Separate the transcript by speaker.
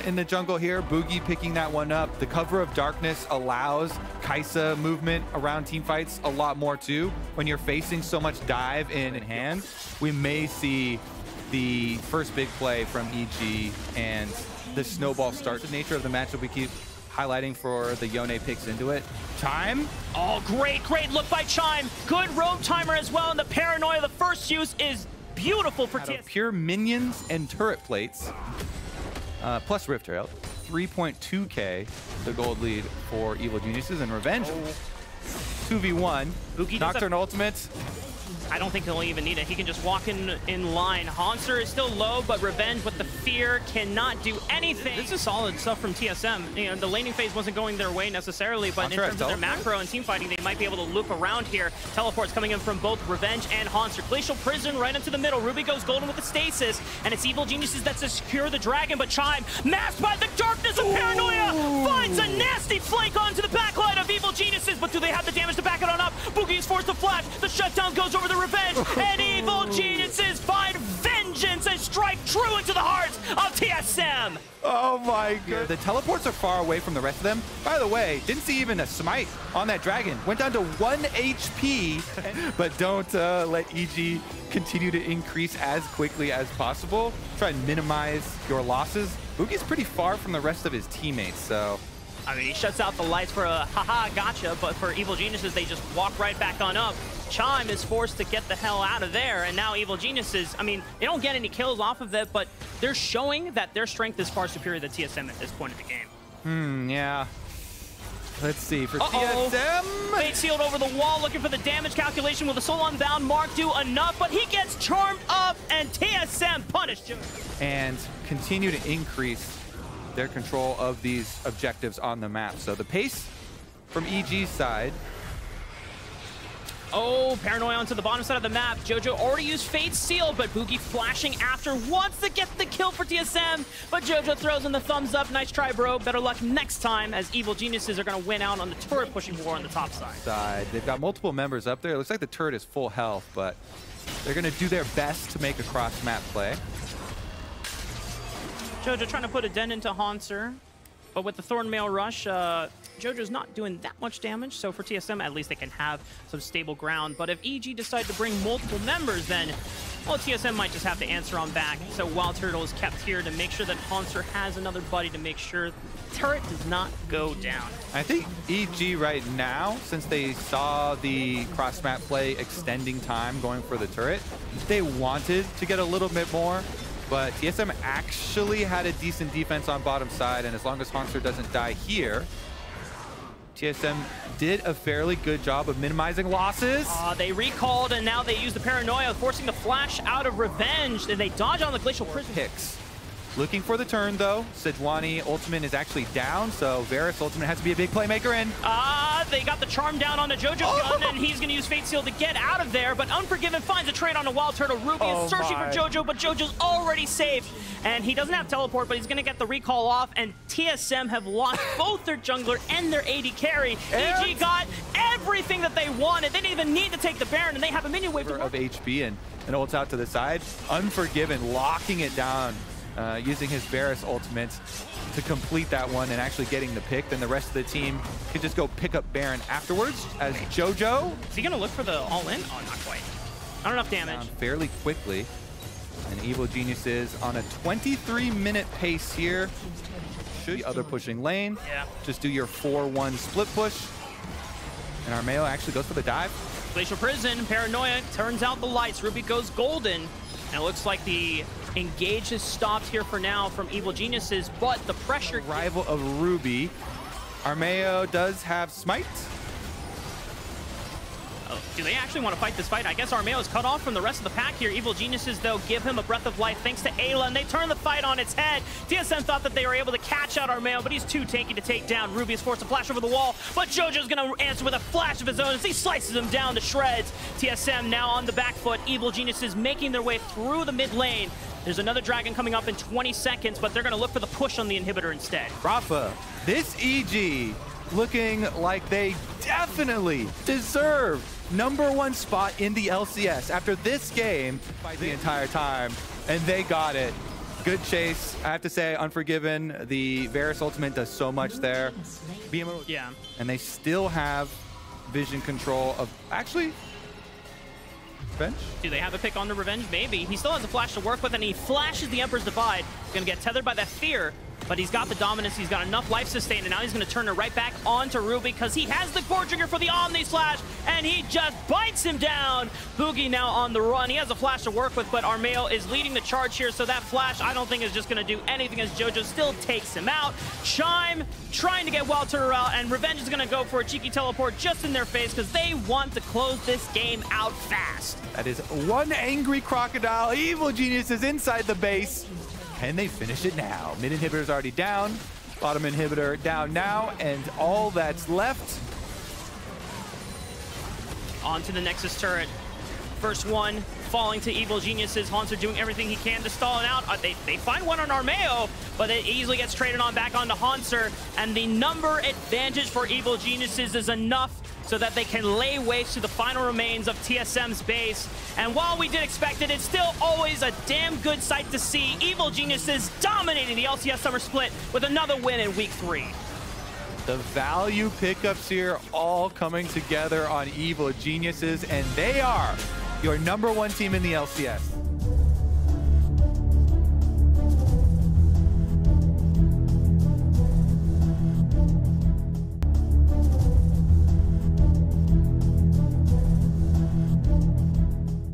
Speaker 1: in the jungle here. Boogie picking that one up. The cover of darkness allows Kai'Sa movement around team fights a lot more too. When you're facing so much dive in hand, we may see the first big play from EG and the snowball start. The nature of the matchup we keep highlighting for the Yone picks into it. Chime.
Speaker 2: Oh, great look by Chime. Good roam timer as well, and the paranoia, the first use is beautiful for TSM.
Speaker 1: Pure minions and turret plates, plus Rift Herald. 3.2k, the gold lead for Evil Geniuses, and Revenge. 2v1.
Speaker 2: Boogie
Speaker 1: Nocturne ultimate.
Speaker 2: I don't think he'll even need it. He can just walk in line. Hauntzer is still low, but Revenge with the fear cannot do anything. This is solid stuff from TSM. You know, the laning phase wasn't going their way necessarily, but in terms of their macro and team fighting, they might be able to loop around here. Teleports coming in from both Revenge and Hauntzer. Glacial Prison right into the middle. Ruby goes golden with the stasis, and it's Evil Geniuses that secure the dragon, but Chime, masked by the darkness of Paranoia, finds a nasty flank onto the backline of Evil Geniuses, but do they have the damage to back it on up? Boogie is forced to flash. The shutdown goes over the Revenge, and Evil Geniuses find vengeance and strike true into the hearts of TSM.
Speaker 1: Oh my god. The teleports are far away from the rest of them. By the way, didn't see even a smite on that dragon. Went down to 1 HP, but don't let EG continue to increase as quickly as possible. Try and minimize your losses. Boogie's pretty far from the rest of his teammates, so.
Speaker 2: I mean, he shuts out the lights for a haha gotcha, but for Evil Geniuses, they just walk right back on up. Chime is forced to get the hell out of there, and now Evil Geniuses, I mean, they don't get any kills off of it, but they're showing that their strength is far superior to TSM at this point in the game.
Speaker 1: Yeah. Let's see, for TSM.
Speaker 2: Fate sealed over the wall, looking for the damage calculation. Will the Soul Unbound Mark do enough? But he gets charmed up, and TSM punished him.
Speaker 1: And continue to increase their control of these objectives on the map. So the pace from EG's side.
Speaker 2: Oh, Paranoia onto the bottom side of the map. Jojo already used Fate Seal, but Boogie flashing after wants to get the kill for TSM, but Jojo throws in the thumbs up. Nice try, bro. Better luck next time, as Evil Geniuses are going to win out on the turret pushing war on the top side.
Speaker 1: They've got multiple members up there. It looks like the turret is full health, but they're going to do their best to make a cross-map play.
Speaker 2: Jojo trying to put a dent into Hauntzer, but with the Thornmail Rush, Jojo's not doing that much damage, so for TSM, at least they can have some stable ground. But if EG decide to bring multiple members, then, well, TSM might just have to answer on back. So Wild Turtle is kept here to make sure that Hauntzer has another buddy to make sure turret does not go down.
Speaker 1: I think EG right now, since they saw the cross-map play extending time going for the turret, they wanted to get a little bit more. But TSM actually had a decent defense on bottom side, and as long as Hauntzer doesn't die here, TSM did a fairly good job of minimizing losses.
Speaker 2: They recalled, and now they use the Paranoia, forcing the flash out of Revenge, and they dodge on the Glacial Prison.
Speaker 1: Picks. Looking for the turn, though. Sejuani ultimate is actually down, so Varus ultimate has to be a big playmaker in.
Speaker 2: They got the charm down on the Jojo gun, and he's going to use Fate Seal to get out of there, but Unforgiven finds a trade on a Wild Turtle. Ruby is searching for Jojo, but Jojo's already safe, and he doesn't have teleport, but he's going to get the recall off, and TSM have lost both their jungler and their AD carry. EG got everything that they wanted. They didn't even need to take the Baron, and they have a minion wave
Speaker 1: of HP and ults out to the side. Unforgiven locking it down. Using his Varus ultimate to complete that one and actually getting the pick. Then the rest of the team can just go pick up Baron afterwards as Jojo.
Speaker 2: Is he going to look for the all-in? Oh, not quite. Not enough damage.
Speaker 1: Fairly quickly. And Evil Geniuses on a 23-minute pace here. Should the other pushing lane.
Speaker 2: Yeah.
Speaker 1: Just do your 4-1 split push. And Armeo actually goes for the dive.
Speaker 2: Glacial Prison, Paranoia turns out the lights. Ruby goes golden. And it looks like the engage is stopped here for now from Evil Geniuses, but the pressure...
Speaker 1: Rival of Ruby. Armeo does have smite.
Speaker 2: Oh, do they actually want to fight this fight? I guess Armeo is cut off from the rest of the pack here. Evil Geniuses, though, give him a breath of life thanks to Ayla, and they turn the fight on its head. TSM thought that they were able to catch out Armeo, but he's too tanky to take down. Ruby is forced to flash over the wall, but Jojo's going to answer with a flash of his own as he slices him down to shreds. TSM now on the back foot. Evil Geniuses making their way through the mid lane. There's another dragon coming up in 20 seconds, but they're going to look for the push on the inhibitor instead.
Speaker 1: Rafa, this EG looking like they definitely deserve #1 spot in the LCS after this game the entire time, and they got it. good chase. I have to say, Unforgiven, the Varus ultimate does so much there.
Speaker 2: Yeah.
Speaker 1: And they still have vision control of, actually, Revenge?
Speaker 2: Do they have a pick on the Revenge? Maybe. He still has a flash to work with, and he flashes the Emperor's Divide. He's going to get tethered by that fear, but he's got the dominance. He's got enough life sustain, and now he's going to turn it right back onto Ruby because he has the core trigger for the Omni Slash, and he just bites him down. Boogie now on the run. He has a flash to work with, but Armeo is leading the charge here, so that flash I don't think is just going to do anything as JoJo still takes him out. Chime trying to get Wild Turtle out, and Revenge is going to go for a cheeky teleport just in their face because they want to close this game out fast.
Speaker 1: That is one angry Crocodile. Evil Genius is inside the base. Can they finish it now? Mid inhibitor's already down. Bottom inhibitor down now, and all that's left.
Speaker 2: On to the Nexus turret. First one falling to Evil Geniuses. Hauntzer doing everything he can to stall it out. They find one on Armeo, but it easily gets traded on back onto Hauntzer, and the number advantage for Evil Geniuses is enough so that they can lay waste to the final remains of TSM's base. And while we did expect it, it's still always a damn good sight to see Evil Geniuses dominating the LCS Summer Split with another win in Week 3.
Speaker 1: The value pickups here all coming together on Evil Geniuses, and they are your #1 team in the LCS.